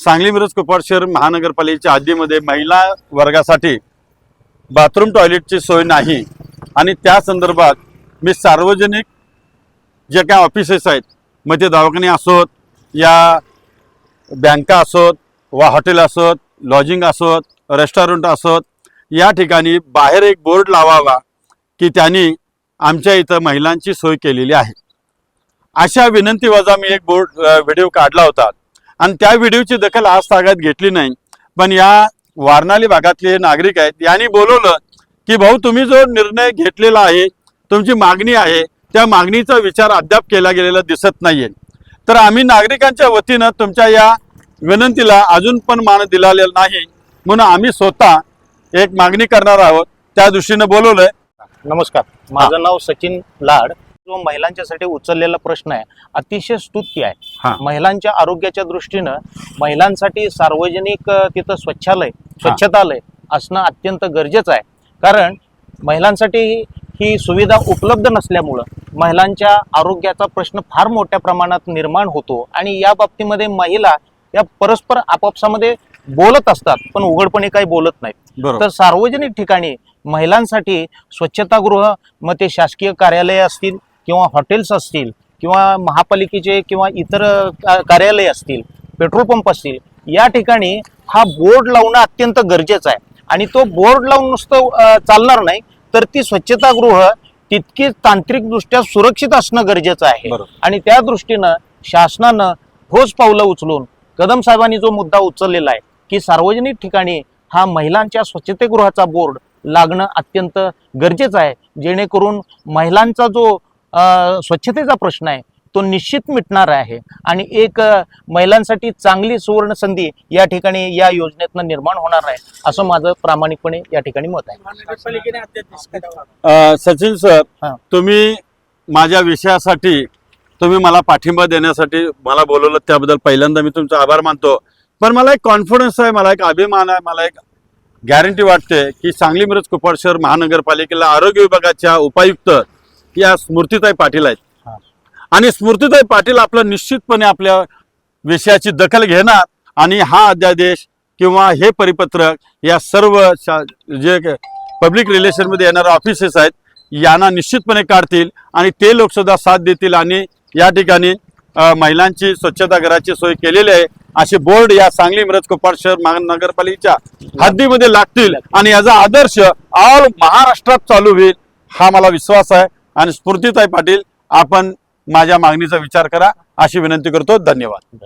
सांगली मिरज कुपवाड शहर महानगरपालिकेच्या हद्दीमध्ये महिला वर्गासाठी बाथरूम टॉयलेटची सोय नाही आणि त्या संदर्भात मी सार्वजनिक जे काय ऑफिसेस आहेत, मग ते दवाखाने असोत या बँका असोत वा हॉटेल असोत, लॉजिंग असोत, रेस्टॉरंट असोत, या ठिकाणी बाहेर एक बोर्ड लावावा की त्यांनी आमच्या इथं महिलांची सोय केलेली आहे, अशा विनंतीवजा मी एक व्हिडिओ काढला होता आणि त्या व्हिडिओची दखल आज तागात घेतली नाही। पण या वारणाली भागातले नागरिक आहेत, यांनी बोलवलं की भाऊ तुम्ही जो निर्णय घेतलेला आहे, तुमची मागणी आहे, त्या मागणीचा विचार अद्याप केला गेलेला दिसत नाहीये। तर आम्ही नागरिकांच्या वतीनं तुमच्या या विनंतीला अजून पण मान दिलेला नाही, म्हणून आम्ही स्वतः एक मागणी करणार आहोत, त्या दृष्टीने बोलवलंय। नमस्कार, माझं नाव सचिन लाड। जो महिलांच्यासाठी उचललेला प्रश्न आहे अतिशय स्तुत्य आहे। महिलांच्या आरोग्याच्या दृष्टीनं महिलांसाठी सार्वजनिक तिथं स्वच्छतालय असणं अत्यंत गरजेचं आहे, कारण महिलांसाठी ही सुविधा उपलब्ध नसल्यामुळं महिलांच्या आरोग्याचा प्रश्न फार मोठ्या प्रमाणात निर्माण होतो आणि या बाबतीमध्ये महिला या परस्पर आपापसामध्ये बोलत असतात पण उघडपणे काही बोलत नाहीत। तर सार्वजनिक ठिकाणी महिलांसाठी स्वच्छतागृह, मग ते शासकीय कार्यालय असतील किंवा हॉटेल्स असतील किंवा महापालिकेचे किंवा इतर कार्यालय असतील, पेट्रोल पंप असतील, या ठिकाणी हा बोर्ड लावणं अत्यंत गरजेचं आहे। आणि तो बोर्ड लावून नुसतं चालणार नाही, तर ती स्वच्छतागृह तितकी तांत्रिकदृष्ट्या सुरक्षित असणं गरजेचं आहे। आणि त्या दृष्टीनं शासनानं ठोस पावलं उचलून कदम साहेबांनी जो मुद्दा उचललेला आहे की सार्वजनिक ठिकाणी हा महिलांच्या स्वच्छतेगृहाचा बोर्ड लागणं अत्यंत गरजेचं आहे, जेणेकरून महिलांचा जो स्वच्छतेचा प्रश्न आहे तो निश्चित मिटणार आहे आणि एक महिलांसाठी चांगली सुवर्ण संधी या ठिकाणी या योजनेतनं निर्माण होणार आहे, असं माझं प्रामाणिकपणे या ठिकाणी मत आहे। सचिन सर, तुम्ही माझ्या विषयासाठी तुम्ही मला पाठिंबा देण्यासाठी मला बोलवलं, त्याबद्दल पहिल्यांदा मी तुमचा आभार मानतो। पण मला एक कॉन्फिडन्स आहे, मला एक अभिमान आहे, मला एक गॅरंटी वाटते की सांगली मिरज कुपवाड शहर महानगरपालिकेला आरोग्य विभागाच्या उपायुक्त या स्मृतिताई पाटील आहेत आणि स्मृतिताई पाटील आपलं निश्चितपणे आपल्या विषयाची दखल घेणार आणि हा अध्यादेश किंवा हे परिपत्रक या सर्व जे पब्लिक रिलेशन मध्ये येणारे ऑफिसेस आहेत यांना निश्चितपणे काढतील आणि ते लोक सुद्धा साथ देतील आणि या ठिकाणी महिलांची स्वच्छतागृहाची सोय केलेली आहे असे बोर्ड या सांगली मिरज कुपवाड शहर महानगरपालिकेच्या हद्दीमध्ये लागतील आणि याचा आदर्श ऑल महाराष्ट्रात चालू होईल हा मला विश्वास आहे। आणि स्फूर्तिताई पाटील, आपण माझ्या मागणीचा विचार करा अशी विनंती करतो। धन्यवाद।